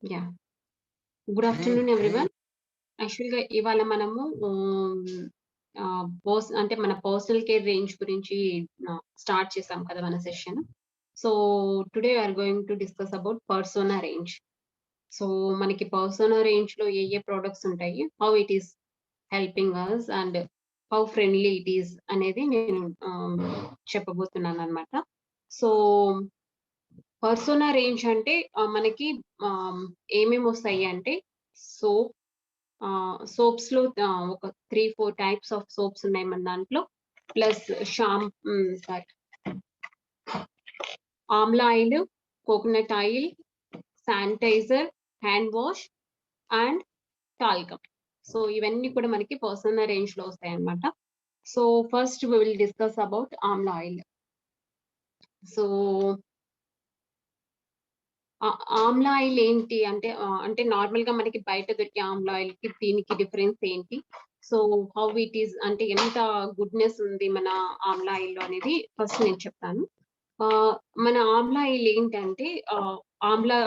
Yeah! Good afternoon everyone. యాక్చువల్‌గా ఇవాళ మనము అంటే మన పర్సనల్ కేర్ రేంజ్ గురించి స్టార్ట్ చేసాం కదా! మన session. So, today we are going to discuss about persona range. So, మనకి పర్సోనా రేంజ్‌లో ఏ ప్రొడక్ట్స్ ఉంటాయి? How it is helping us and how friendly it is అనేది నేను చెప్పబోతున్నాననమాట. సో, పర్సోనా రేంజ్ అంటే మనకి ఏమేమొస్తాయి అంటే సోప్ సోప్స్‌లో ఒక 3, 4 టైప్స్ ఆఫ్ సోప్స్ ఉన్నాయి మన దాంట్లో. Plus sorry amla oil, coconut oil, sanitizer, hand wash and talcum. So, ఇవన్నీ కూడా మనకి పర్సోనా రేంజ్‌లో వస్తాయన్నమాట. So, first we will discuss about amla oil. So, amla oil ఏంటి అంటే అంటే నార్మల్‌గా మనకి బయట దొరికే ఆమ్లా ఆయిల్‌కి దీనికి డిఫరెన్స్ ఏంటి? సో, హౌ ఇట్ ఈస్ అంటే ఎంత గుడ్‌నెస్ ఉంది మన ఆమ్లా ఆయిల్‌లో అనేది ఫస్ట్ నేను చెప్తాను. ఆహ్, మన ఆమ్లా ఆయిల్ ఏంటంటే ఆమ్లా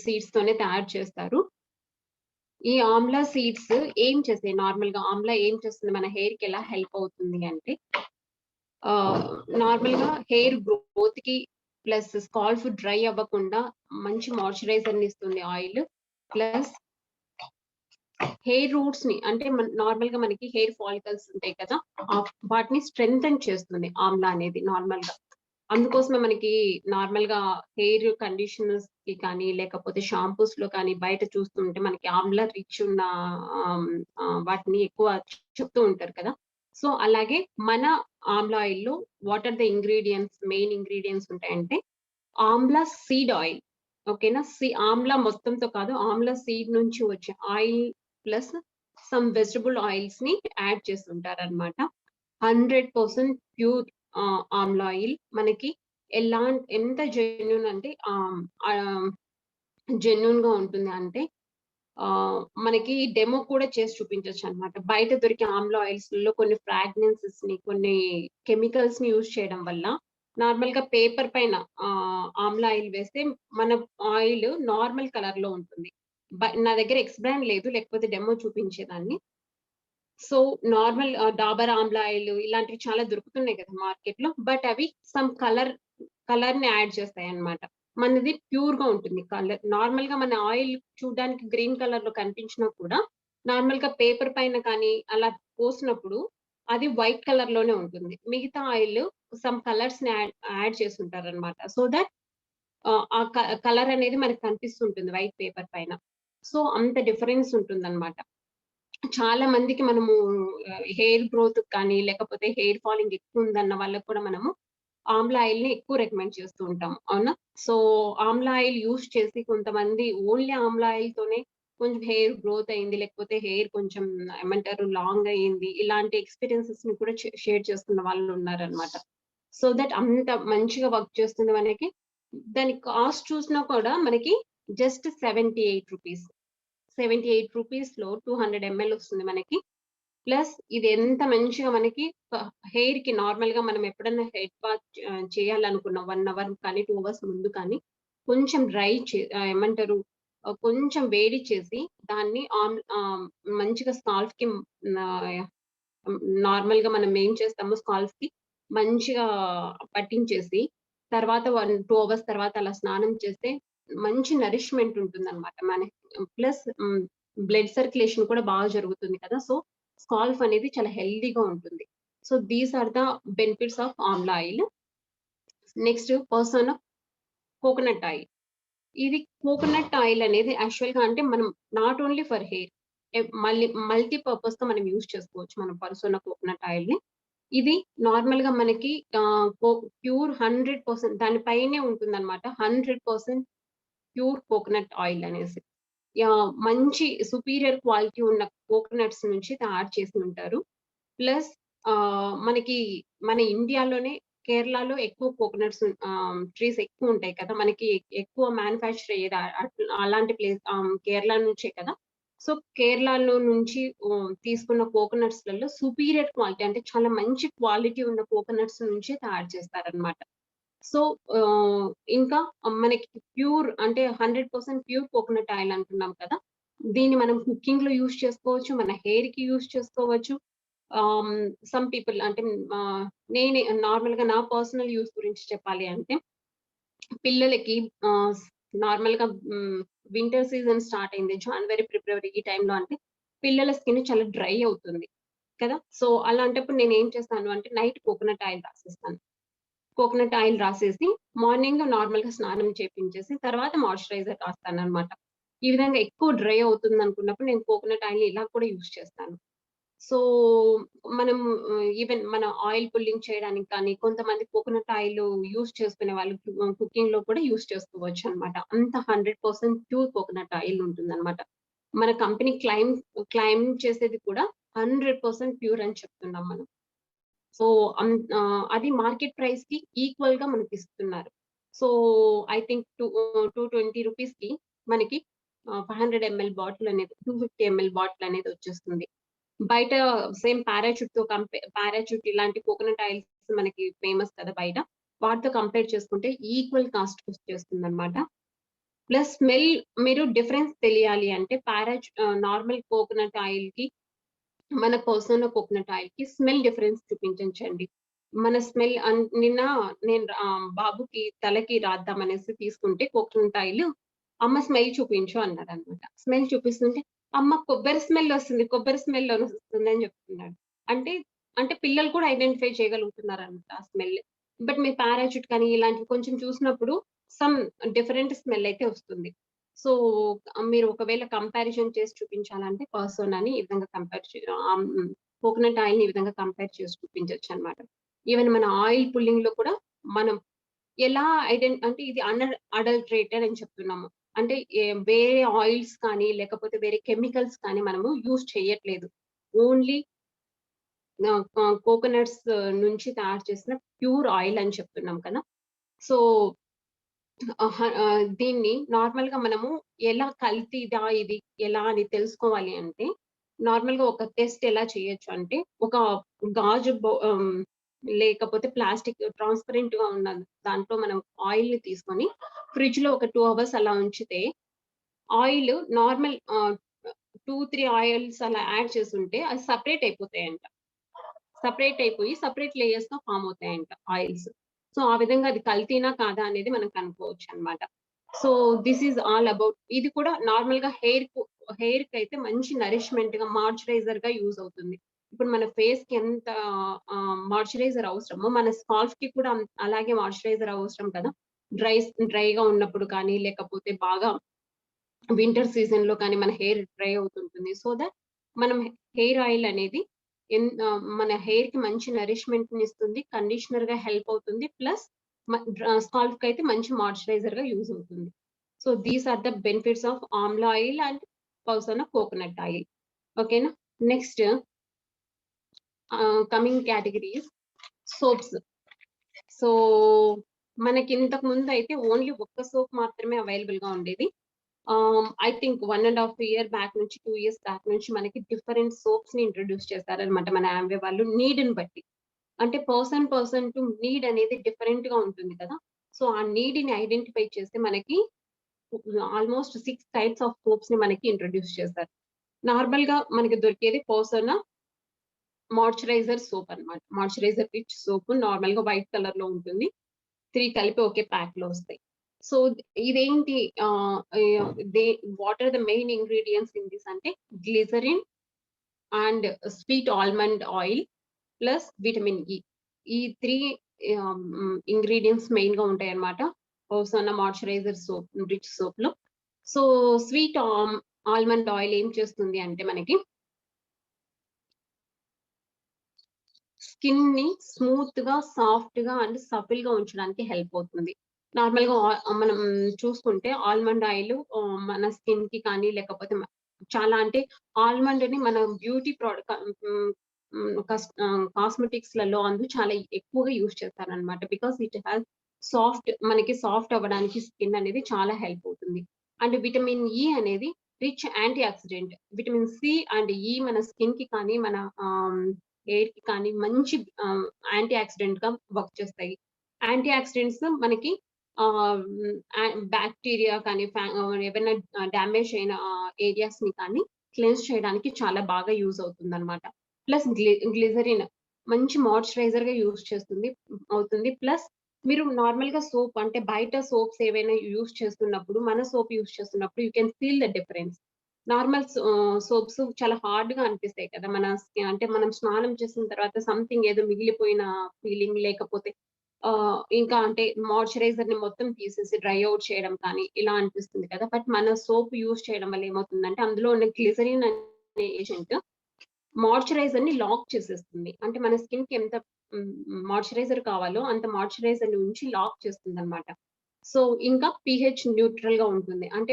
సీడ్స్‌తోనే తయారు చేస్తారు. ఈ ఆమ్లా సీడ్స్ ఏం చేస్తాయి నార్మల్‌గా ఆమ్లా ఏం చేస్తుంది మన హెయిర్‌కి ఎలా హెల్ప్ అవుతుంది అంటే ఆహ్, నార్మల్‌గా హెయిర్ గ్రోత్‌కి ప్లస్ స్కాల్ప్ డ్రై అవ్వకుండా మంచి మాయిశ్చరైజర్‌ని ఇస్తుంది ఆయిల్. ప్లస్ హెయిర్ రూట్స్‌ని అంటే నార్మల్‌గా మనకి హెయిర్ ఫాలికల్స్ ఉంటాయి కదా! వాటిని స్ట్రెంథెన్ చేస్తుంది ఆమ్లా అనేది నార్మల్‌గా. అందుకోసమే మనకి నార్మల్‌గా హెయిర్ కండిషనర్స్‌కి కానీ, లేకపోతే షాంపూస్‌లో కానీ బయట చూస్తుంటే మనకి ఆమ్లా రిచ్ ఉన్న వాటిని ఎక్కువ చెప్తూ ఉంటారు కదా! సో, అలాగే మన ఆమ్లా ఆయిల్‌లో what are the ingredients main ingredients ఉంటాయంటే ఆమ్లా సీడ్ ఆయిల్. ఓకేనా? ఆమ్లా మొత్తంతో కాదు. ఆమ్లా సీడ్ నుంచి వచ్చే ఆయిల్ ప్లస్ సమ్ వెజిటబుల్ ఆయిల్స్‌ని యాడ్ చేస్తుంటారనమాట. 100% ప్యూర్ ఆమ్లా ఆయిల్ మనకి ఎంత జెన్యూన్ అంటే జెన్యూన్‌గా ఉంటుంది అంటే మనకి డెమో కూడా చేసి చూపించొచ్చనమాట. బయట దొరికే ఆమ్లా ఆయిల్స్‌లో కొన్ని ఫ్రాగ్రెన్సెస్‌ని, కొన్ని కెమికల్స్‌ని యూజ్ చేయడం వల్ల నార్మల్‌గా పేపర్ పైన ఆమ్లా ఆయిల్ వేస్తే మన ఆయిల్ నార్మల్ కలర్‌లో ఉంటుంది. నా దగ్గర ఎక్స్ బ్రాండ్ లేదు. లేకపోతే డెమో చూపించేదాన్ని. So, normal Dabur amla oil ఇలాంటివి చాలా దొరుకుతున్నాయి కదా మార్కెట్‌లో. బట్ అవి సమ్ కలర్‌ని యాడ్ చేస్తాయన్నమాట. మనది ప్యూర్‌గా ఉంటుంది కలర్. నార్మల్‌గా మన ఆయిల్ చూడ్డానికి గ్రీన్ కలర్‌లో కనిపించినా కూడా నార్మల్‌గా పేపర్ పైన కానీ అలా పోసినప్పుడు అది వైట్ కలర్‌లోనే ఉంటుంది. మిగతా ఆయిల్ సమ్ కలర్స్‌ని యాడ్ చేసుంటారన్నమాట. సో థట్ ఆ కలర్ అనేది మనకు కనిపిస్తుంటుంది వైట్ పేపర్ పైన. సో, అంత డిఫరెన్స్ ఉంటుందన్నమాట. చాలా మందికి మనము హెయిర్ గ్రోత్‌కి కానీ, లేకపోతే హెయిర్ ఫాలింగ్ ఎక్కువుందన్న వాళ్ళకి కూడా మనము ఆమ్లా ఆయిల్‌ని ఎక్కువ రికమెండ్ చేస్తూ ఉంటాం. అవునా? సో, ఆమ్లా ఆయిల్ యూజ్ చేసి కొంతమంది ఓన్లీ ఆమ్లా ఆయిల్‌తోనే కొంచెం హెయిర్ గ్రోత్ అయింది. లేకపోతే హెయిర్ కొంచెం ఏమంటారు లాంగ్ అయింది. ఇలాంటి ఎక్స్‌పీరియన్సెస్‌ని కూడా షేర్ చేసుకున్న వాళ్ళున్నారనమాట. సో దట్ అంత మంచిగా వర్క్ చేస్తుంది మనకి. దాని కాస్ట్ చూసినా కూడా మనకి జస్ట్ రూ. 78 రూపీస్‌లో 200 ఎంఎల్ వస్తుంది మనకి. ప్లస్ ఇది ఎంత మంచిగా మనకి హెయిర్‌కి నార్మల్‌గా మనం ఎప్పుడన్నా హెడ్ బాత్ చేయాలనుకున్న 1 అవర్ కానీ, 2 అవర్స్ ముందు కానీ కొంచెం ఏమంటారు కొంచెం వేడి చేసి దాన్ని మంచిగా స్కాల్ప్‌కి ఆహ్, నార్మల్‌గా మనం ఏం చేస్తామో స్కాల్ప్‌కి మంచిగా పట్టించేసి తర్వాత 2 అవర్స్ తర్వాత అలా స్నానం చేస్తే మంచి నరిష్‌మెంట్ ఉంటుందన్నమాట. ప్లస్ బ్లడ్ సర్క్యులేషన్ కూడా బాగా జరుగుతుంది కదా! సో, స్కాల్ప్ అనేది చాలా హెల్తీగా ఉంటుంది. So, these are the benefits of amla oil. Next person coconut oil. ఇది కోకోనట్ ఆయిల్ అనేది యాక్చువల్‌గా అంటే మనం నాట్ ఓన్లీ ఫర్ హెయిర్ మళ్ళీ మల్టీ పర్పస్‌గా మనం యూజ్ చేసుకోవచ్చు. మనం పర్సోనా కోకోనట్ ఆయిల్‌ని. ఇది నార్మల్‌గా మనకి ప్యూర్ 100% దాని పైనే ఉంటుందన్నమాట. 100% ప్యూర్ కోకోనట్ ఆయిల్ అనేసి. మంచి సుపీరియర్ క్వాలిటీ ఉన్న కోకోనట్స్ నుంచి తయారు చేసి ఉంటారు. ప్లస్ మనకి మన ఇండియాలోనే కేరళలో ఎక్కువ కోకోనట్స్ ట్రీస్ ఎక్కువుంటాయి కదా! మనకి ఎక్కువ మ్యానుఫ్యాక్చర్ అయ్యేది అలాంటి కేరళ నుంచే కదా! సో, కేరళలో నుంచి తీసుకున్న కోకోనట్స్‌లలో సుపీరియర్ క్వాలిటీ అంటే చాలా మంచి క్వాలిటీ ఉన్న కోకోనట్స్ నుంచే తయారు చేస్తారనమాట. సో, ఇంకా మనకి ప్యూర్ అంటే 100% ప్యూర్ కోకోనట్ ఆయిల్ అంటున్నాం కదా! దీన్ని మనం కుకింగ్‌లో యూజ్ చేసుకోవచ్చు. మన హెయిర్‌కి యూజ్ చేసుకోవచ్చు. ఆహ్, సమ్ పీపుల్ అంటే నేనే నార్మల్‌గా నా పర్సనల్ యూజ్ గురించి చెప్పాలి అంటే పిల్లలకి ఆహ్, నార్మల్‌గా వింటర్ సీజన్ స్టార్ట్ అయింది. జనవరి, ఫిబ్రవరి ఈ టైంలో అంటే పిల్లల స్కిన్ చాలా డ్రై అవుతుంది కదా! సో, అలాంటప్పుడు నేనేం చేస్తాను అంటే నైట్ కోకోనట్ ఆయిల్ రాసేస్తాను. కోకోనట్ ఆయిల్ రాసేసి మార్నింగ్ నార్మల్‌గా స్నానం చేపించేసి తర్వాత మాయిశ్చరైజర్ రాస్తాననమాట. ఈ విధంగా ఎక్కువ డ్రై అవుతుందనుకున్నప్పుడు నేను కోకోనట్ ఆయిల్‌ని ఇలా కూడా యూజ్ చేస్తాను. సో, మనం ఈవెన్ మన ఆయిల్ పుల్లింగ్ చేయడానికి కానీ, కొంతమంది కోకోనట్ ఆయిల్ యూజ్ చేసుకునే వాళ్ళు కుకింగ్‌లో కూడా యూజ్ చేసుకోవచ్చనమాట. అంత 100% ప్యూర్ కోకోనట్ ఆయిల్ ఉంటుందనమాట. మన కంపెనీ క్లెయిమ్ చేసేది కూడా 100% ప్యూర్ అని చెప్తున్నాం మనం. సో, అది మార్కెట్ ప్రైస్‌కి ఈక్వల్‌గా మనకిస్తున్నారు. సో, ఐ థింక్ 220 రూపీస్‌కి మనకి 500 ఎంఎల్ బాటిల్ అనేది 250 ఎంఎల్ బాటిల్ అనేది వచ్చేస్తుంది. బయట సేమ్ పారాచూట్ ఇలాంటి కోకోనట్ ఆయిల్స్ మనకి ఫేమస్ కదా బయట. వాటితో కంపేర్ చేసుకుంటే ఈక్వల్ కాస్ట్ వచ్చేస్తుందన్నమాట. ప్లస్ స్మెల్ మీరు డిఫరెన్స్ తెలియాలి అంటే నార్మల్ కోకోనట్ ఆయిల్‌కి, మన పర్సనల్ కోకోనట్ ఆయిల్‌కి స్మెల్ డిఫరెన్స్ చూపించండి. మన స్మెల్ నిన్న నేను బాబుకి తలకి రాద్దామనేసి తీసుకుంటే కోకోనట్ ఆయిల్, అమ్మ స్మెల్ చూపించు అన్నారన్నమాట. స్మెల్ చూపిస్తుంటే, అమ్మ కొబ్బరి స్మెల్ ఒస్తుంది. కొబ్బరి స్మెల్ ఒస్తుంది అని చెప్తున్నాడు. అంటే, అంటే పిల్లలు కూడా ఐడెంటిఫై చేయగలుగుతున్నారన్నమాట ఆ స్మెల్. బట్ మీరు పారాచూట్ కానీ ఇలాంటివి కొంచెం చూసినప్పుడు సమ్ డిఫరెంట్ స్మెల్ అయితే వస్తుంది. సో, మీరు ఒకవేళ కంపారిజన్ చేసి చూపించాలంటే పర్సోనాని ఈ విధంగా కోకోనట్ ఆయిల్‌ని ఈ విధంగా కంపేర్ చేసి చూపించొచ్చన్నమాట. ఈవెన్ మన ఆయిల్ పుల్లింగ్‌లో కూడా మనం ఎలా అంటే ఇది అడల్టరేటెడ్ అని చెప్తున్నాము. అంటే వేరే ఆయిల్స్ కానీ, లేకపోతే వేరే కెమికల్స్ కానీ మనము యూజ్ చేయట్లేదు. ఓన్లీ కోకోనట్స్ నుంచి తయారు చేసిన ప్యూర్ ఆయిల్ అని చెప్తున్నాం కదా! సో, దీన్ని నార్మల్‌గా మనము ఎలా కల్తీదా ఇది ఎలా అని తెలుసుకోవాలి అంటే, నార్మల్‌గా ఒక టెస్ట్ ఎలా చేయొచ్చు అంటే, ఒక గాజు లేకపోతే ప్లాస్టిక్ ట్రాన్స్‌పరెంట్‌గా ఉన్న దాంట్లో మనం ఆయిల్‌ని తీసుకొని ఫ్రిడ్జ్‌లో ఒక 2 అవర్స్ అలా ఉంచితే, ఆయిల్ నార్మల్ 2, 3 ఆయిల్స్ అలా యాడ్ చేసుంటే అవి సెపరేట్ అయిపోతాయంట. సెపరేట్ అయిపోయి సెపరేట్ లేయర్స్‌గా ఫార్మ్ అవుతాయంట ఆయిల్స్. సో, ఆ విధంగా అది కల్తీనా కాదా అనేది మనం కనుక్కోవచ్చనమాట. So, this is all about ఇది కూడా నార్మల్‌గా హెయిర్‌కైతే మంచి నరిష్‌మెంట్‌గా, మాయిశ్చరైజర్‌గా యూజ్ అవుతుంది. ఇప్పుడు మన ఫేస్‌కి ఎంత మాయిశ్చరైజర్ అవసరమో, మన స్కాల్ప్‌కి కూడా అలాగే మాయిశ్చరైజర్ అవసరం కదా! డ్రైగా ఉన్నప్పుడు కానీ, లేకపోతే బాగా వింటర్ సీజన్‌లో కానీ మన హెయిర్ డ్రై అవుతుంటుంది. సో థట్ మనం హెయిర్ ఆయిల్ అనేది మన హెయిర్‌కి మంచి నరిష్‌మెంట్‌నిస్తుంది. కండిషనర్‌గా హెల్ప్ అవుతుంది. ప్లస్ స్కాల్ప్‌కైతే మంచి మాయిశ్చరైజర్‌గా యూజ్ అవుతుంది. So these are the benefits of amla oil and person coconut oil. ఓకేనా? Next coming categories soaps. So మనకి ఇంతకు ముందయితే ఓన్లీ ఒక్క సోప్ మాత్రమే అవైలబుల్‌గా ఉండేది. ఐ థింక్ 1 ½ ఇయర్ బ్యాక్ నుంచి, 2 ఇయర్స్ బ్యాక్ నుంచి మనకి డిఫరెంట్ సోప్స్‌ని ఇంట్రొడ్యూస్ చేశారనమాట మన యామ్వే వాళ్ళు నీడ్‌ని బట్టి. అంటే పర్సన్ టు నీడ్ అనేది డిఫరెంట్‌గా ఉంటుంది కదా! సో, ఆ నీడ్‌ని ఐడెంటిఫై చేసి మనకి ఆల్‌మోస్ట్ 6 టైప్స్ ఆఫ్ సోప్స్‌ని మనకి ఇంట్రొడ్యూస్ చేశారు. నార్మల్‌గా మనకి దొరికేది పర్సోనా మాయిశ్చరైజర్ సోప్ అన్నమాట. మాయిశ్చరైజర్ రిచ్ సోప్ నార్మల్‌గా వైట్ కలర్‌లో ఉంటుంది. 3 కలిపి ఒకే ప్యాక్‌లో వస్తాయి. సో, ఇదేంటి they what are the main ingredients in this అంటే glycerin and sweet almond oil plus vitamin E. ఈ 3 ఇంగ్రీడియెంట్స్ మెయిన్‌గా ఉంటాయన్నమాట. ఓసోనా మాయిశ్చరైజర్ సోప్ రిచ్ సోప్‌లో. సో, స్వీట్ ఆల్మండ్ ఆయిల్ ఏం చేస్తుంది అంటే మనకి స్కిన్‌ని స్మూత్‌గా, సాఫ్ట్‌గా అండ్ సఫిల్‌గా ఉంచడానికి హెల్ప్ అవుతుంది. నార్మల్‌గా మనం చూసుకుంటే ఆల్మండ్ ఆయిల్ మన స్కిన్‌కి కానీ లేకపోతే చాలా అంటే ఆల్మండ్‌ని మన బ్యూటీ హ్మ్, హ్మ్, కాస్మెటిక్స్‌లలో చాలా ఎక్కువగా యూజ్ చేస్తారనమాట. బికాస్ ఇట్ హాస్ మనకి సాఫ్ట్ అవ్వడానికి స్కిన్ అనేది చాలా హెల్ప్ అవుతుంది. అండ్ విటమిన్ ఇ అనేది rich antioxidant. Vitamin C and E మన స్కిన్‌కి కానీ మన హెయిర్‌కి కానీ మంచి యాంటీ ఆక్సిడెంట్‌గా వర్క్ చేస్తాయి. యాంటీ ఆక్సిడెంట్స్ మనకి బ్యాక్టీరియా కానీ ఏవైనా డ్యామేజ్ అయిన ఏరియాస్ ని కానీ క్లెన్స్ చేయడానికి చాలా బాగా యూజ్ అవుతుందన్నమాట. ప్లస్ గ్లిజరిన్ మంచి మాయిశ్చరైజర్ గా యూజ్ అవుతుంది. ప్లస్ మీరు నార్మల్ గా సోప్ అంటే బయట సోప్స్ ఏవైనా యూజ్ చేస్తున్నప్పుడు, మన సోప్ యూజ్ చేస్తున్నప్పుడు you can feel the difference. Normal soaps చాలా హార్డ్ గా అనిపిస్తాయి కదా! అంటే మనం స్నానం చేసిన తర్వాత సంథింగ్ ఏదో మిగిలిపోయిన ఫీలింగ్, లేకపోతే ఇంకా అంటే మాయిశ్చరైజర్ ని మొత్తం తీసేసి డ్రై అవుట్ చేయడం కానీ ఇలా అనిపిస్తుంది కదా! బట్ మన సోప్ యూజ్ చేయడం వల్ల ఏమవుతుందంటే అందులో ఉన్న గ్లిజరిన్ అనే ఏజెంట్ మాయిశ్చరైజర్ ని లాక్ చేసేస్తుంది. అంటే మన స్కిన్ కి ఎంత మాయిశ్చరైజర్ కావాలో అంత మాయిశ్చరైజర్ ని ఉంచి లాక్ చేస్తుందన్నమాట. సో, ఇంకా పీహెచ్ న్యూట్రల్ గా ఉంటుంది. అంటే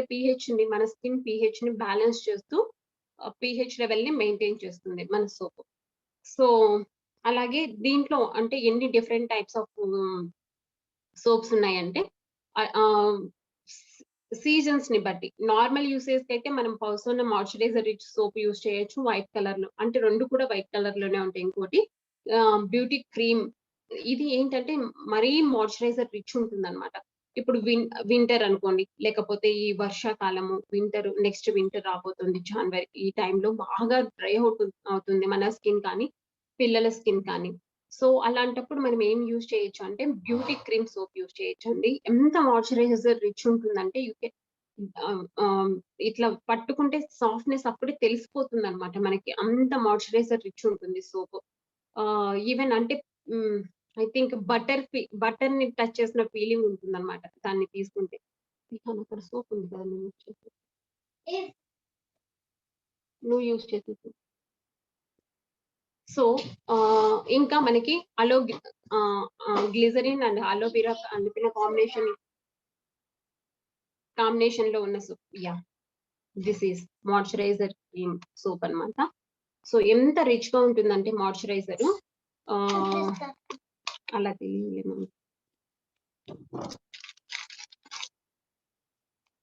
మన స్కిన్ పీహెచ్ ని బ్యాలెన్స్ చేస్తూ పీహెచ్ లెవెల్ ని మెయింటైన్ చేస్తుంది మన సోప్. సో, అలాగే దీంట్లో అంటే ఎన్ని డిఫరెంట్ టైప్స్ ఆఫ్ సోప్స్ ఉన్నాయంటే సీజన్స్ ని బట్టి నార్మల్ యూసేజ్ అయితే మనం persona moisturiser rich soap use చేయొచ్చు వైట్ కలర్ లో. అంటే 2 కూడా వైట్ కలర్ లోనే ఉంటాయి. ఇంకోటి బ్యూటీ క్రీమ్, ఇది ఏంటంటే మరీ మాయిశ్చరైజర్ రిచ్ ఉంటుందన్నమాట. ఇప్పుడు వింటర్ అనుకోండి, లేకపోతే ఈ వర్షాకాలము నెక్స్ట్ వింటర్ రాబోతుంది జాన్వరి. ఈ టైంలో బాగా డ్రై అవుతుంది మన స్కిన్ కానీ, పిల్లల స్కిన్ కానీ. సో, అలాంటప్పుడు మనం ఏం యూజ్ చేయొచ్చు అంటే బ్యూటీ క్రీమ్ సోప్ యూజ్ చేయొచ్చండి. ఎంత మాయిశ్చరైజర్ రిచ్ ఉంటుందంటే ఇట్లా పట్టుకుంటే సాఫ్ట్‌నెస్ అప్పుడే తెలిసిపోతుందన్నమాట మనకి. అంత మాయిశ్చరైజర్ రిచ్ ఉంటుంది సోపు. ఈవెన్ అంటే హ్మ్. ఐ థింక్ బటర్‌ని టచ్ చేసిన ఫీలింగ్ ఉంటుందన్నమాట దాన్ని తీసుకుంటే. రిహాన్ అక్కడ సోప్ ఉంది కదా! నువ్వు యూజ్ చేసేది. సో, ఇంకా మనకి గ్లిజరిన్ అండ్ అలోవెరా కలిపిన కాంబినేషన్‌లో ఉన్న soap. Yeah! This is moisturiser cream soap అన్నమాట. సో, ఎంత రిచ్‌గా ఉంటుందంటే మాయిశ్చరైజరు అలా తెలియలేము.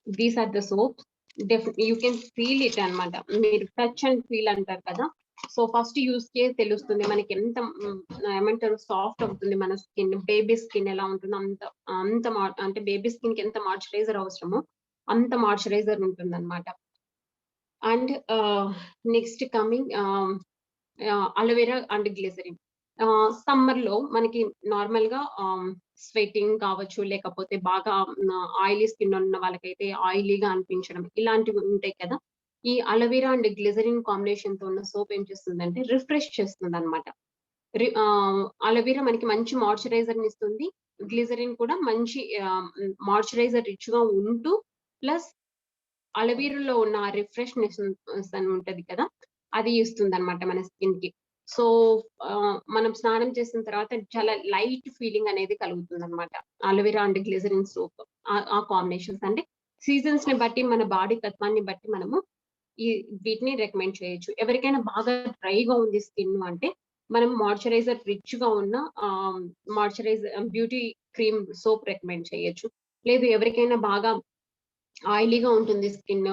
These are the soaps. You can feel it అన్నమాట. మీరు టచ్ అండ్ ఫీల్ అంటారు కదా! సో, ఫస్ట్ యూజ్ చేసి తెలుస్తుంది మనకి ఎంత ఏమంటారు సాఫ్ట్ అవుతుంది మన స్కిన్. బేబీ స్కిన్ ఎలా ఉంటుందో అంటే బేబీ స్కిన్‌కి ఎంత మాయిశ్చరైజర్ అవసరమో అంత మాయిశ్చరైజర్ ఉంటుందన్నమాట. And next coming aloe vera and glycerin. సమ్మర్‌లో మనకి నార్మల్‌గా స్వెటింగ్ కావచ్చు, లేకపోతే బాగా ఆయిలీ స్కిన్ ఉన్న వాళ్ళకైతే ఆయిలీగా అనిపించడం ఇలాంటివి ఉంటాయి కదా! ఈ అలోవెరా అండ్ గ్లిజరిన్ కాంబినేషన్‌తో ఉన్న సోప్ ఏం చేస్తుందంటే రిఫ్రెష్ చేస్తుందన్నమాట. అలోవెరా మనకి మంచి మాయిశ్చరైజర్‌ని ఇస్తుంది. గ్లిజరిన్ కూడా మంచి మాయిశ్చరైజర్ రిచ్‌గా ఉంటూ ప్లస్ అలోవెరాలో ఉన్న ఆ రిఫ్రెష్‌నెస్ అని ఉంటది కదా! అది ఇస్తుందన్నమాట మన స్కిన్‌కి. సో, మనం స్నానం చేసిన తర్వాత చాలా లైట్ ఫీలింగ్ అనేది కలుగుతుందన్నమాట. అలోవెరా అండ్ గ్లిజరిన్ సోప్ ఆ కాంబినేషన్స్ అంటే సీజన్స్‌ని బట్టి మన బాడీ తత్వాన్ని బట్టి మనము వీటిని రికమెండ్ చేయొచ్చు. ఎవరికైనా బాగా డ్రైగా ఉంది స్కిన్ అంటే మనం మాయిశ్చరైజర్ రిచ్‌గా ఉన్న బ్యూటీ క్రీమ్ సోప్ రికమెండ్ చేయొచ్చు. లేదు ఎవరికైనా బాగా ఆయిలీగా ఉంటుంది స్కిన్,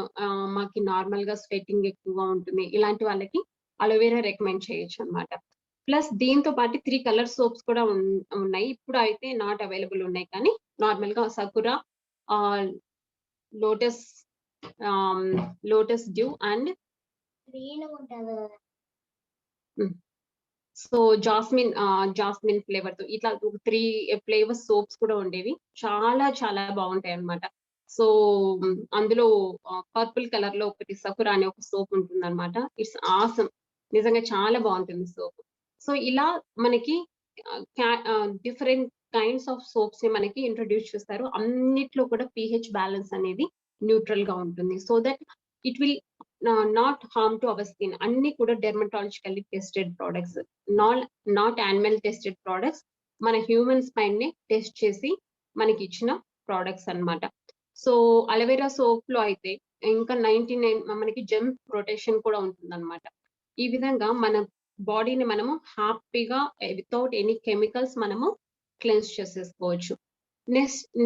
మాకి నార్మల్‌గా స్వెటింగ్ ఎక్కువగా ఉంటుంది. ఇలాంటి వాళ్ళకి అలోవెరా రికమెండ్ చేయొచ్చన్నమాట. ప్లస్ దీంతో పాటు 3 కలర్ సోప్స్ కూడా ఉన్నాయి. ఇప్పుడు అయితే నాట్ అవైలబుల్ ఉన్నాయి కానీ నార్మల్‌గా సకురా, ఆహ్, లోటస్ లోటస్ డ్యూ అండ్ హ్మ్. సో, జాస్మిన్ ఫ్లేవర్‌తో ఇట్లా 3 ఫ్లేవర్స్ సోప్స్ కూడా ఉండేవి. చాలా చాలా బావుంటాయన్నమాట. సో, అందులో పర్పుల్ కలర్‌లో ఒకటి సకురా అనే ఒక సోప్ ఉంటుందన్నమాట. It's awesome. నిజంగా చాలా బావుంటుంది సోప్. సో, ఇలా మనకి డిఫరెంట్ కైండ్స్ ఆఫ్ సోప్స్‌ని మనకి ఇంట్రొడ్యూస్ చేస్తారు. అన్నిట్లో కూడా పీహెచ్ బ్యాలెన్స్ అనేది న్యూట్రల్‌గా ఉంటుంది. So that it will not harm to our skin. అన్ని కూడా dermatologically tested products. Not animal tested products. మన హ్యూమన్స్ పైనే టెస్ట్ చేసి మనకిచ్చిన ప్రొడక్ట్స్ అన్నమాట. సో, అలోవెరా సోప్‌లో అయితే ఇంకా 99 మనకి జెమ్ ప్రొటెక్షన్ కూడా ఉంటుందన్నమాట. ఈ విధంగా మన బాడీని మనము హ్యాపీగా వితౌట్ ఎనీ కెమికల్స్ మనము క్లెన్స్ చేసేసుకోవచ్చు.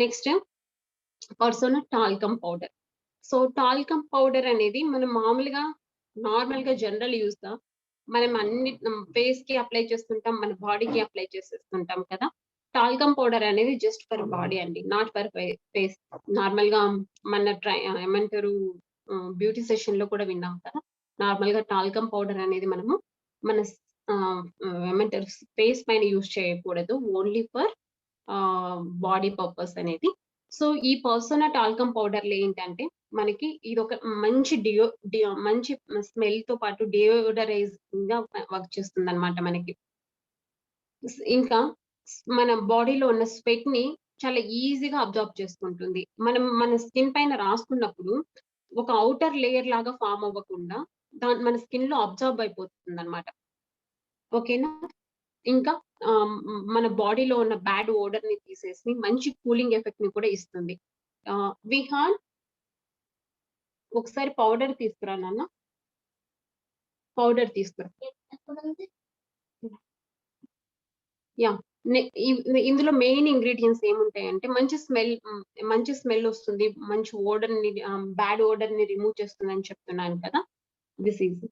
Next persona talcum powder. So, talcum powder అనేది మనం నార్మల్‌గా జనరల్ యూజ్‌గా మనం ఫేస్‌కి అప్లై చేస్తుంటాం. మన బాడీకి అప్లై చేసేస్తుంటాం కదా! టాల్కమ్ పౌడర్ అనేది జస్ట్ ఫర్ బాడీ అండి. Not for face. నార్మల్‌గా మన ఏమంటారు బ్యూటీ సెషన్‌లో కూడా విన్నాం కదా! నార్మల్‌గా టాల్కమ్ పౌడర్ అనేది మనము మన ఏమంటారు ఫేస్ పైన యూజ్ చేయకూడదు. ఓన్లీ ఫర్ బాడీ పర్పస్ అనేది. సో, ఈ పర్సోనా టాల్కమ్ పౌడర్‌లో ఏంటంటే, మనకి ఇదొక మంచి మంచి స్మెల్‌తో పాటు డియోడరైజింగ్‌గా వర్క్ చేస్తుందన్నమాట మనకి. ఇంకా మన బాడీలో ఉన్న స్వెట్‌ని చాలా ఈజీగా అబ్జార్బ్ చేసుకుంటుంది. మనం మన స్కిన్ పైన రాసుకున్నప్పుడు ఒక ఔటర్ లేయర్ లాగా ఫార్మ్ అవ్వకుండా మన స్కిన్‌లో అబ్జార్బ్ అయిపోతుందన్నమాట. ఓకేనా? ఇంకా మన బాడీలో ఉన్న బ్యాడ్ ఓడర్‌ని తీసేసి మంచి కూలింగ్ ఎఫెక్ట్‌ని కూడా ఇస్తుంది. విహాన్ ఒకసారి పౌడర్ తీసుకురా నాన్న. పౌడర్ తీసుకురా. యాహ్! ఇందులో మెయిన్ ఇంగ్రీడియెంట్స్ ఏముంటాయంటే మంచి స్మెల్ వస్తుంది. మంచి బ్యాడ్ ఓడర్‌ని రిమూవ్ చేస్తుందని చెప్తున్నాను కదా! దిస్ ఈజ్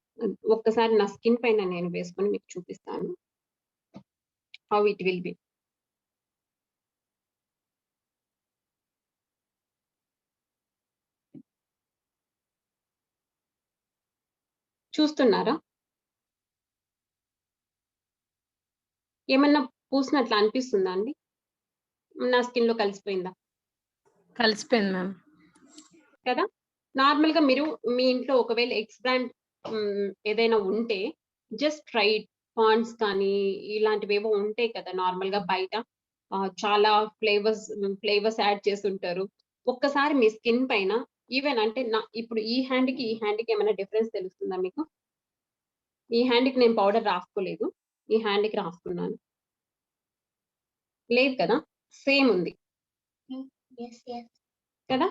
ఒక్కసారి నా స్కిన్ పైన నేను వేసుకొని మీకు చూపిస్తాను. How it will be. చూస్తున్నారా? ఏమన్నా పూసినట్లు అనిపిస్తుందా అండి? నా స్కిన్‌లో కలిసిపోయిందా? కలిసిపోయింది మ్యామ్. కదా! నార్మల్‌గా మీరు మీ ఇంట్లో ఒకవేళ ఎగ్స్ బ్రాండ్ ఏదైనా ఉంటే జస్ట్ ట్రై ఇట్. పాండ్స్ కానీ ఇలాంటివేవో ఉంటాయి కదా! నార్మల్‌గా బయట చాలా ఫ్లేవర్స్ యాడ్ చేసుంటారు. ఒక్కసారి మీ స్కిన్ పైన ఈవెన్ అంటే ఇప్పుడు ఈ హ్యాండ్‌కి ఏమైనా డిఫరెన్స్ తెలుస్తుందా మీకు? ఈ హ్యాండ్‌కి నేను పౌడర్ రాసుకోలేదు. ఈ హ్యాండ్‌కి రాసుకున్నాను. లేదు కదా! సేమ్ ఉంది. కదా!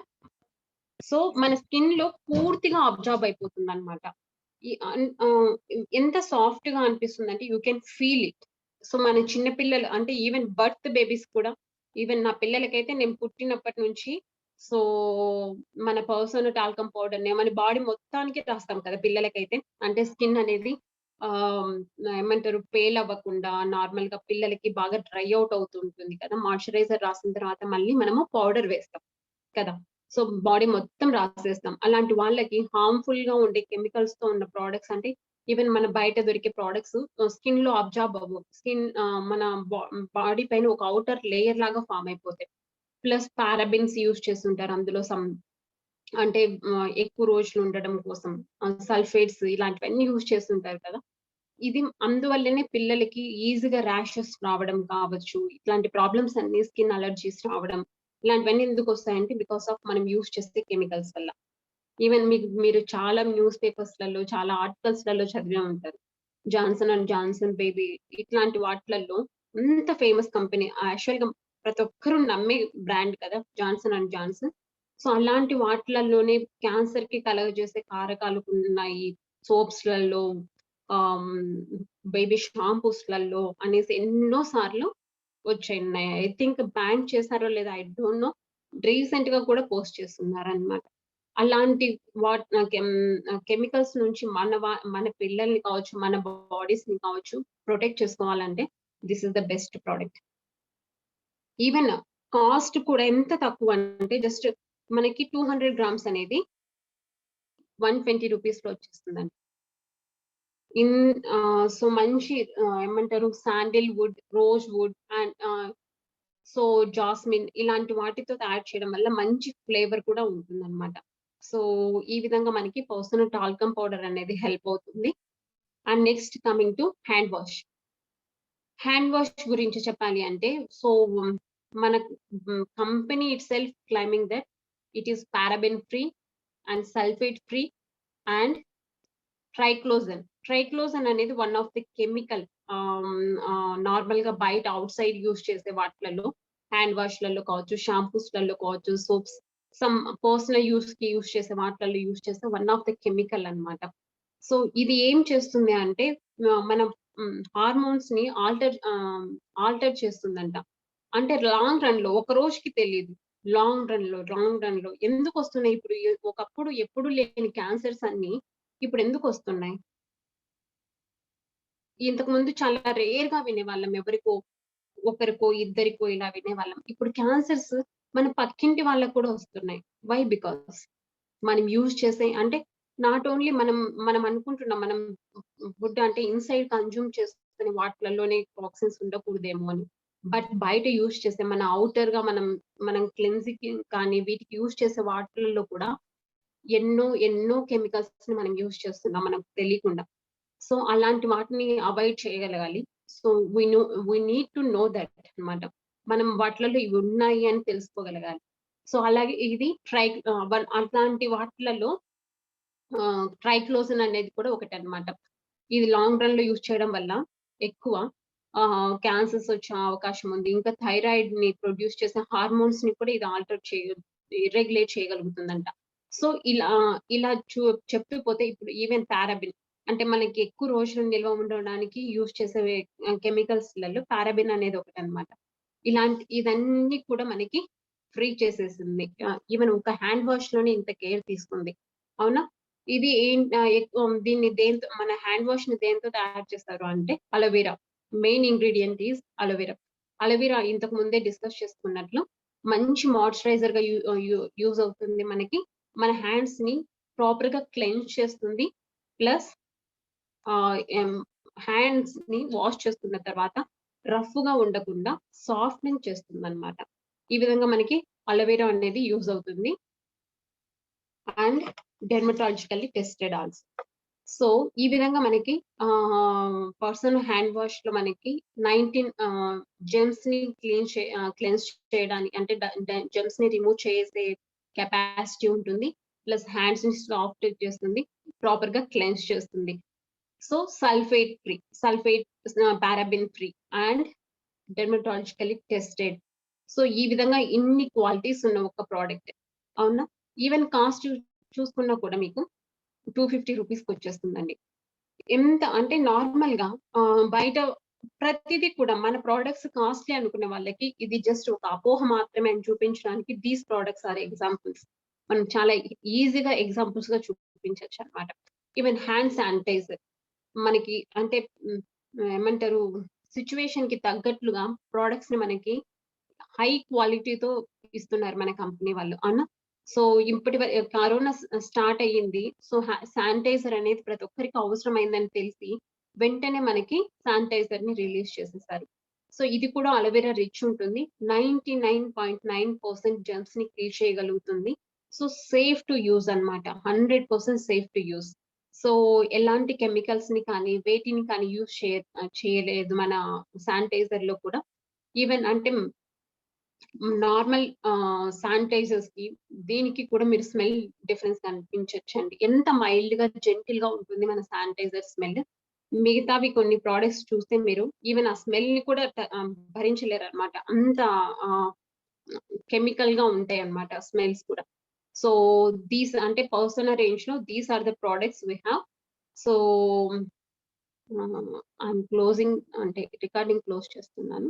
సో, మన స్కిన్‌లో పూర్తిగా అబ్జార్బ్ అయిపోతుందన్నమాట. ఈ ఎంత సాఫ్ట్‌గా అనిపిస్తుందంటే you can feel it. So, మన చిన్న పిల్లలు అంటే ఈవెన్ బర్త్ బేబీస్ కూడా ఈవెన్ నా పిల్లలకైతే నేను పుట్టినప్పటి నుంచి సో, మన పర్సోనా టాల్కమ్ పౌడర్‌ని మన బాడీ మొత్తానికి రాస్తాం కదా! పిల్లలకైతే. అంటే స్కిన్ అనేది ఆహ్, ఏమంటారు పేల్ అవ్వకుండా నార్మల్‌గా పిల్లలకి బాగా డ్రై అవుట్ అవుతుంటుంది కదా! మాయిశ్చరైజర్ రాసిన తర్వాత మళ్ళీ మనము పౌడర్ వేస్తాం కదా! సో, బాడీ మొత్తం రాసేస్తాం. అలాంటి వాళ్ళకి హార్మ్‌ఫుల్‌గా ఉండే కెమికల్స్‌తో ఉన్న ప్రొడక్ట్స్ అంటే ఈవెన్ మన బయట దొరికే ప్రొడక్ట్స్ స్కిన్‌లో అబ్జార్బ్ అవ్వవు. మన బాడీ పైన ఒక ఔటర్ లేయర్ లాగా ఫార్మ్ అయిపోతాయి. ప్లస్ పారాబెన్స్ యూజ్ చేస్తుంటారు అందులో అంటే ఎక్కువ రోజులు ఉండడం కోసం సల్ఫేట్స్ ఇలాంటివన్నీ యూజ్ చేస్తుంటారు కదా! ఇది అందువల్లనే పిల్లలకి ఈజీగా ర్యాషెస్ రావడం కావచ్చు. ఇట్లాంటి ప్రాబ్లమ్స్ అన్నీ స్కిన్ అలర్జీస్ రావడం ఇలాంటివన్నీ ఎందుకొస్తాయంటే బికాస్ ఆఫ్ మనం యూజ్ చేసే కెమికల్స్ వల్ల. ఈవెన్ మీరు చాలా న్యూస్ పేపర్స్‌లలో, చాలా ఆర్టికల్స్‌లలో చదివే ఉంటారు. జాన్సన్ అండ్ జాన్సన్ బేబీ ఇట్లాంటి వాటిలల్లో అంత ఫేమస్ కంపెనీ యాక్చువల్‌గా ప్రతి ఒక్కరు నమ్మే బ్రాండ్ కదా! Johnson and Johnson. సో, అలాంటి వాటిలల్లోనే క్యాన్సర్‌కి కలుగజేసే కారకాలు ఉన్నాయి. సోప్స్‌లలో ఆహ్, బేబీ షాంపూస్‌లలో అనేసి ఎన్నో సార్లు వచ్చున్నాయి. ఐ థింక్ బ్యాన్ చేశారో లేదో ఐ డోంట్ నో. రీసెంట్‌గా కూడా పోస్ట్ చేస్తున్నారనమాట. అలాంటి కెమికల్స్ నుంచి మన పిల్లల్ని కావచ్చు, మన బాడీస్‌ని కావచ్చు ప్రొటెక్ట్ చేసుకోవాలంటే this is the best product. Even cost కూడా ఎంత తక్కువంటే జస్ట్ మనకి 200 గ్రామ్స్ అనేది 120 రూపీస్‌లో వచ్చేస్తుందండి. సో మంచి ఏమంటారు sandalwood, rosewood and so jasmine ఇలాంటి వాటితో తయారు చేయడం వల్ల మంచి ఫ్లేవర్ కూడా ఉంటుందన్నమాట. సో ఈ విధంగా మనకి పర్సనల్ టాల్కమ్ పౌడర్ అనేది హెల్ప్ అవుతుంది. And next coming to hand wash. Hand wash గురించి చెప్పాలి అంటే సో మన company itself claiming that it is paraben free and sulphate free and triclosan. Triclosan అనేది వన్ ఆఫ్ ది కెమికల్ నార్మల్‌గా బయట out side use చేసే వాటిలలో హ్యాండ్ వాష్‌లలో కావచ్చు, షాంపూస్‌లలో కావచ్చు, సోప్స్ సమ్ పర్సనల్ యూజ్‌కి యూజ్ చేసే వాటిలలో యూజ్ చేసే వన్ ఆఫ్ ది కెమికల్ అన్నమాట. సో, ఇది ఏం చేస్తుంది అంటే మన హార్మోన్స్‌ని ఆల్టర్ చేస్తుందంట. అంటే లాంగ్ రన్‌లో ఒక రోజుకి తెలీదు. లాంగ్ రన్‌లో ఎందుకొస్తున్నాయి ఇప్పుడు ఒకప్పుడు ఎప్పుడు లేని క్యాన్సర్స్ అన్నీ ఇప్పుడెందుకొస్తున్నాయి? ఇంతకుముందు చాలా రేర్‌గా వినేవాళ్ళం ఎవరికో ఒకరికో ఇద్దరికో ఇలా వినేవాళ్ళం. ఇప్పుడు క్యాన్సర్స్ మన పక్కింటి వాళ్ళకి కూడా వస్తున్నాయి. వై? బికాస్ మనం యూజ్ చేసే అంటే నాట్ ఓన్లీ మనం అనుకుంటున్నాం మనం ఫుడ్ అంటే ఇన్‌సైడ్ కన్జ్యూమ్ చేసుకునే వాటిలలోనే టాక్సిన్స్ ఉండకూడదేమో అని. బట్ బయట యూజ్ చేసే మన ఔటర్‌గా మనం క్లెన్జింగ్‌కి కానీ వీటికి యూజ్ చేసే వాటిల్లో కూడా ఎన్నో కెమికల్స్‌ని మనం యూజ్ చేస్తున్నాం మనకు తెలియకుండా. సో, అలాంటి వాటిని అవాయిడ్ చేయగలగాలి. So, we know we need to know that అన్నమాట. మనం వాటిలలో ఇవి ఉన్నాయి అని తెలుసుకోగలగాలి. సో, అలాగే ఇది అట్లాంటి వాటిలలో ట్రైక్లోజన్ అనేది కూడా ఒకటన్నమాట. ఇది లాంగ్ రన్‌లో యూజ్ చేయడం వల్ల ఎక్కువ క్యాన్సర్స్ వచ్చే అవకాశం ఉంది. ఇంకా థైరాయిడ్‌ని ప్రొడ్యూస్ చేసే హార్మోన్స్‌ని కూడా ఇది రెగ్యులేట్ చేయగలుగుతుందంట. సో, ఇలా చెప్తూ పోతే ఇప్పుడు ఈవెన్ పారాబిన్ అంటే మనకి ఎక్కువ రోజులు నిల్వ ఉండడానికి యూజ్ చేసే కెమికల్స్‌లలో పారాబిన్ అనేది ఒకటన్నమాట. ఇదన్నీ కూడా మనకి ఫ్రీ చేసేసింది. ఈవెన్ ఒక హ్యాండ్ వాష్‌లోనే ఇంత కేర్ తీసుకుంది. అవునా? ఇది దీన్ని మన హ్యాండ్ వాష్‌ని దేనితో తయారు చేస్తారు అంటే aloe vera. Main ingredient is aloe vera. Aloe vera ఇంతకు ముందే డిస్కస్ చేసుకున్నట్లు మంచి మాయిశ్చరైజర్‌గా యూజ్ అవుతుంది మనకి. మన హ్యాండ్స్‌ని ప్రాపర్‌గా క్లెన్స్ చేస్తుంది. ప్లస్ హ్యాండ్స్‌ని వాష్ చేసుకున్న తర్వాత రఫ్‌గా ఉండకుండా సాఫ్టనింగ్ చేస్తుందన్నమాట. ఈ విధంగా మనకి అలోవెరా అనేది యూజ్ అవుతుంది. And dermatologically tested also. So, ఈ విధంగా మనకి పర్సనల్ హ్యాండ్ వాష్‌లో మనకి 19 జెర్మ్స్‌ని క్లెన్స్ చేయడానికి అంటే జెర్మ్స్‌ని రిమూవ్ చేసే కెపాసిటీ ఉంటుంది. ప్లస్ హ్యాండ్స్‌ని సాఫ్ట్ చేస్తుంది. ప్రాపర్‌గా క్లెన్స్ చేస్తుంది. So, paraben free and dermatologically tested. So, ఈ విధంగా ఇన్ని క్వాలిటీస్ ఉన్న ఒక ప్రొడక్ట్. అవునా? ఈవెన్ కాస్ట్ చూసుకున్నా కూడా మీకు ₹250 వచ్చేస్తుందండి. ఎంత అంటే నార్మల్‌గా బయట ప్రతిది కూడా మన ప్రొడక్ట్స్ కాస్ట్‌లీ అనుకునే వాళ్ళకి ఇది జస్ట్ ఒక అపోహ మాత్రమే అని చూపించడానికి దీస్ ప్రొడక్ట్స్ ఆర్ ఎగ్జాంపుల్స్. మనం చాలా ఈజీగా ఎగ్జాంపుల్స్‌గా చూపించొచ్చన్నమాట. ఈవెన్ హ్యాండ్ శానిటైజర్ మనకి అంటే ఏమంటారు సిట్యుయేషన్‌కి తగ్గట్లుగా ప్రొడక్ట్స్‌ని మనకి హై క్వాలిటీతో ఇస్తున్నారు మన కంపెనీ వాళ్ళు. అవునా? సో, కరోనా స్టార్ట్ అయ్యింది. సో, శానిటైజర్ అనేది ప్రతి ఒక్కరికి అవసరమైందని తెలిసి వెంటనే మనకి శానిటైజర్‌ని రిలీజ్ చేసేసారు. సో, ఇది కూడా అలోవెరా రిచ్ ఉంటుంది. 99.9% జెర్మ్స్‌ని కిల్ చేయగలుగుతుంది. సో, సేఫ్ టు యూజ్ అన్నమాట. 100% సేఫ్ టు యూజ్. సో, ఎలాంటి కెమికల్స్‌ని కానీ, వేటిని కానీ చేయలేదు మన శానిటైజర్‌లో కూడా. ఈవెన్ అంటే నార్మల్ శానిటైజర్స్‌కి దీనికి కూడా మీరు స్మెల్ డిఫరెన్స్ కనిపించొచ్చండి. ఎంత మైల్డ్‌గా, జెంటిల్‌గా ఉంటుంది మన శానిటైజర్ స్మెల్. మిగతావి కొన్ని ప్రొడక్ట్స్ చూస్తే మీరు ఈవెన్ ఆ స్మెల్‌ని కూడా భరించలేరన్నమాట. అంత ఆహ్, కెమికల్‌గా ఉంటాయన్నమాట స్మెల్స్ కూడా. సో, అంటే పర్సోనా రేంజ్‌లో these are the products we have. So, I'm closing అంటే రికార్డింగ్ క్లోజ్ చేస్తున్నాను.